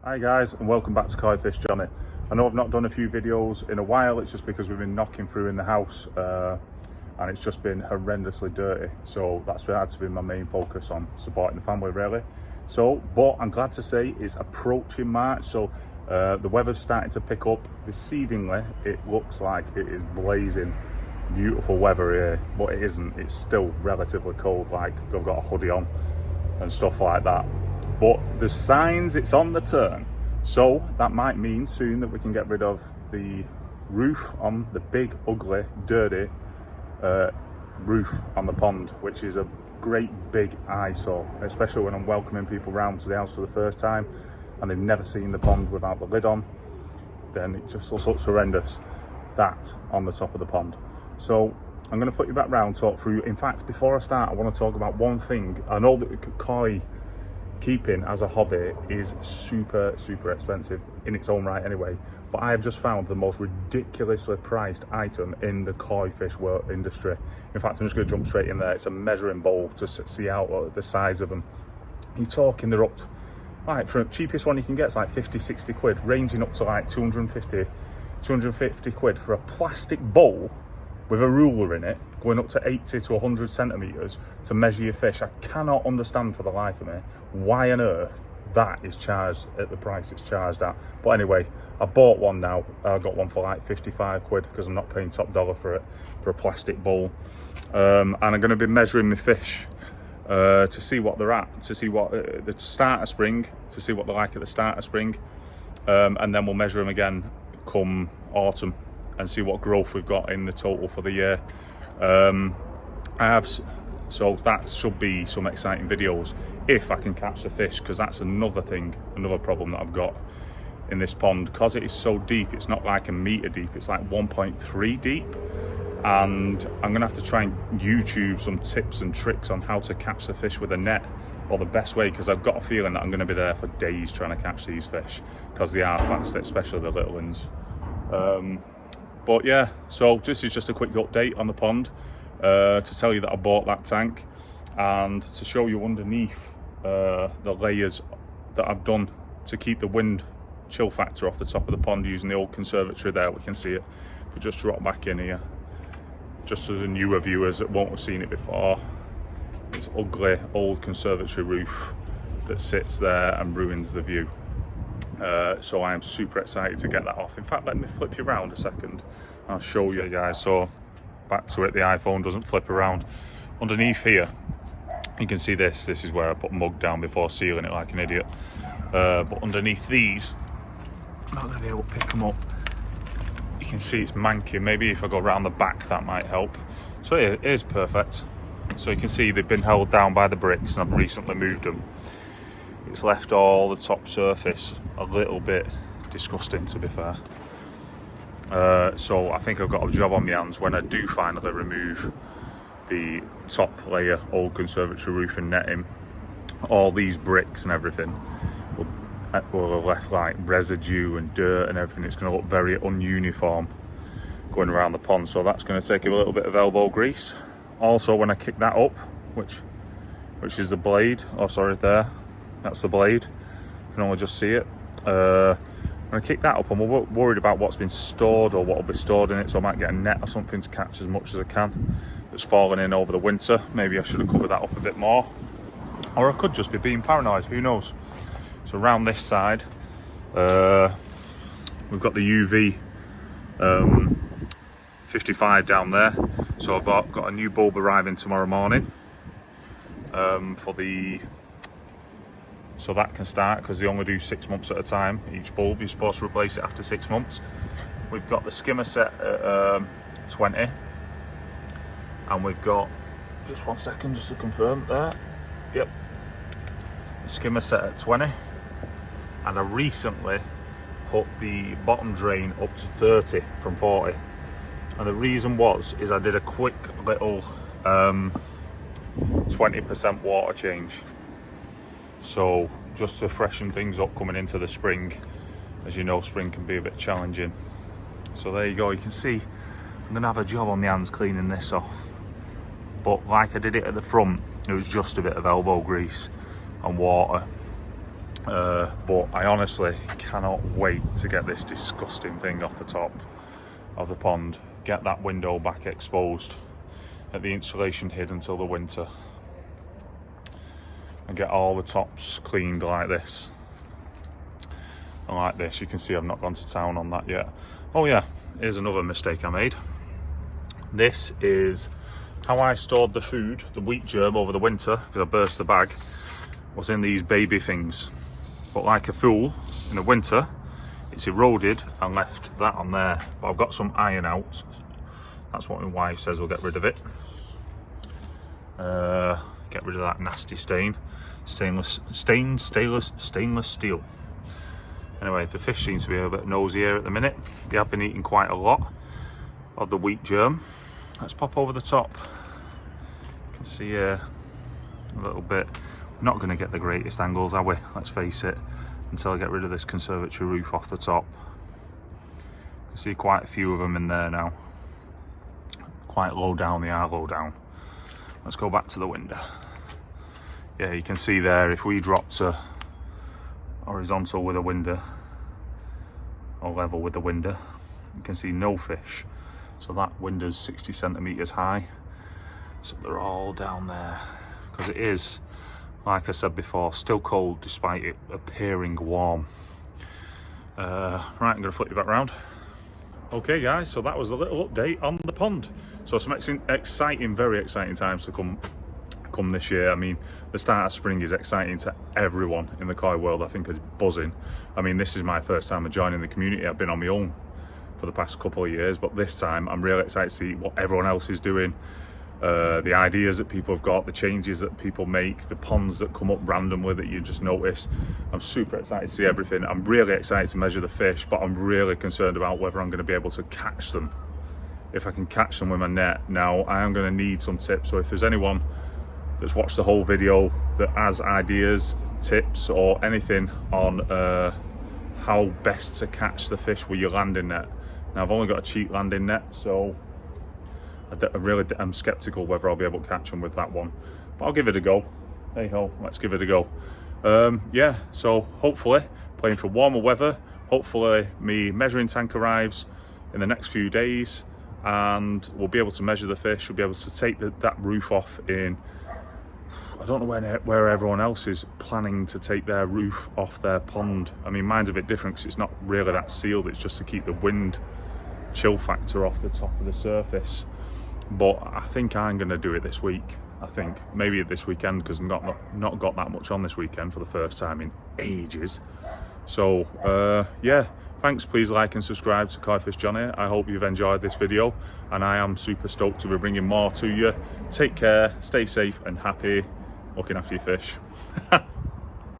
Hi guys, and welcome back to Fish Johnny. I know I've not done a few videos in a while. It's just because we've been knocking through in the house and it's just been horrendously dirty, so that's had to be my main focus on supporting the family really. But I'm glad to say it's approaching March, so the weather's starting to pick up. Deceivingly, it looks like it is blazing beautiful weather here, but it isn't. It's still relatively cold, like I've got a hoodie on and stuff like that. But the signs it's on the turn, so that might mean soon that we can get rid of the roof on the big, ugly, dirty roof on the pond, which is a great big eyesore, especially when I'm welcoming people round to the house for the first time and they've never seen the pond without the lid on. Then it just looks horrendous, that on the top of the pond. So I'm going to put you back round, talk through. In fact, before I start, I want to talk about one thing. I know that koi keeping as a hobby is super expensive in its own right anyway, but I have just found the most ridiculously priced item in the koi fish world industry. In fact, I'm just going to jump straight in there. It's a measuring bowl to see out the size of them. You're talking, they're up to, like, for the cheapest one you can get, it's like 50-60 quid, ranging up to like 250 quid for a plastic bowl with a ruler in it, going up to 80 to 100 centimetres to measure your fish. I cannot understand for the life of me why on earth that is charged at the price it's charged at. But anyway, I bought one now. I got one for like 55 quid because I'm not paying top dollar for it, for a plastic bowl. And I'm going to be measuring my fish to see what they're at, to see what the start of spring, to see what they're like at the start of spring. And then we'll measure them again come autumn and see what growth we've got in the total for the year. So that should be some exciting videos if I can catch the fish, because that's another problem that I've got in this pond. Because it is so deep, it's not like a metre deep, it's like 1.3 deep, and I'm gonna have to try and YouTube some tips and tricks on how to catch the fish with a net, or the best way, because I've got a feeling that I'm gonna be there for days trying to catch these fish, because they are fast, especially the little ones. But yeah, so this is just a quick update on the pond to tell you that I bought that tank, and to show you underneath the layers that I've done to keep the wind chill factor off the top of the pond using the old conservatory there. We can see it. If we just drop back in here, just so the newer viewers that won't have seen it before, this ugly old conservatory roof that sits there and ruins the view. So I am super excited to get that off. In fact, let me flip you around a second. I'll show you guys. So back to it, the iPhone doesn't flip around. Underneath here, you can see this is where I put mug down before sealing it like an idiot. But underneath these, I'm not going to be able to pick them up. You can see it's manky. Maybe if I go around the back, that might help. So here, it is perfect. So you can see they've been held down by the bricks, and I've recently moved them. It's left all the top surface a little bit disgusting, to be fair. So I think I've got a job on my hands when I do finally remove the top layer old conservatory roof and netting. All these bricks and everything will have left like residue and dirt and everything. It's going to look very ununiform going around the pond, so that's going to take a little bit of elbow grease. Also, when I kick that up, which is the blade, oh sorry, there, that's the blade, you can only just see it. When I kick that up, I'm worried about what's been stored or what will be stored in it, so I might get a net or something to catch as much as I can that's fallen in over the winter. Maybe I should have covered that up a bit more, or I could just be being paranoid, who knows. So around this side, we've got the UV 55 down there, so I've got a new bulb arriving tomorrow morning so that can start, because they only do 6 months at a time, each bulb. You're supposed to replace it after 6 months. We've got the skimmer set at 20, and we've got, just 1 second just to confirm there, yep, the skimmer set at 20, and I recently put the bottom drain up to 30 from 40, and the reason is I did a quick little 20% water change. So just to freshen things up coming into the spring. As you know, spring can be a bit challenging. So there you go, you can see I'm gonna have a job on my hands cleaning this off. But like I did it at the front, it was just a bit of elbow grease and water. But I honestly cannot wait to get this disgusting thing off the top of the pond, get that window back exposed, get the insulation hid until the winter, and get all the tops cleaned like this. And like this, you can see I've not gone to town on that yet. Oh yeah, here's another mistake I made. This is how I stored the food, the wheat germ, over the winter, because I burst the bag, was in these baby things. But like a fool, in the winter, it's eroded and left that on there. But I've got some iron out. That's what my wife says will get rid of it. Get rid of that nasty stain. Stainless steel. Anyway, the fish seems to be a bit nosy here at the minute. They have been eating quite a lot of the wheat germ. Let's pop over the top. You can see a little bit. We're not going to get the greatest angles, are we? Let's face it, until I get rid of this conservatory roof off the top. You can see quite a few of them in there now. Quite low down, they are low down. Let's go back to the window. Yeah, you can see there, if we drop to horizontal with a window, or level with the window, you can see no fish. So that window's 60 centimeters high. So they're all down there. Because it is, like I said before, still cold despite it appearing warm. Right, I'm gonna flip you back round. Okay guys, so that was a little update on the pond. So some exciting, very exciting times to come this year. I mean, the start of spring is exciting to everyone in the koi world. I think it's buzzing. I mean, this is my first time of joining the community. I've been on my own for the past couple of years, but this time I'm really excited to see what everyone else is doing, the ideas that people have got, the changes that people make, the ponds that come up randomly that you just notice. I'm super excited to see everything. I'm really excited to measure the fish, but I'm really concerned about whether I'm going to be able to catch them, if I can catch them with my net. Now I am going to need some tips, so if there's anyone that's watched the whole video that has ideas, tips, or anything on how best to catch the fish with your landing net. Now I've only got a cheap landing net, so I'm skeptical whether I'll be able to catch them with that one, but I'll give it a go. Hey ho, let's give it a go. Yeah, so hopefully playing for warmer weather, hopefully me measuring tank arrives in the next few days, and we'll be able to measure the fish. We'll be able to take that roof off in, I don't know where everyone else is planning to take their roof off their pond. I mean, mine's a bit different because it's not really that sealed. It's just to keep the wind chill factor off the top of the surface. But I think I'm going to do it this week. I think maybe this weekend, because I've not got that much on this weekend for the first time in ages. So yeah, thanks. Please like and subscribe to Koi Fish Johnny. I hope you've enjoyed this video, and I am super stoked to be bringing more to you. Take care, stay safe and happy, looking after your fish.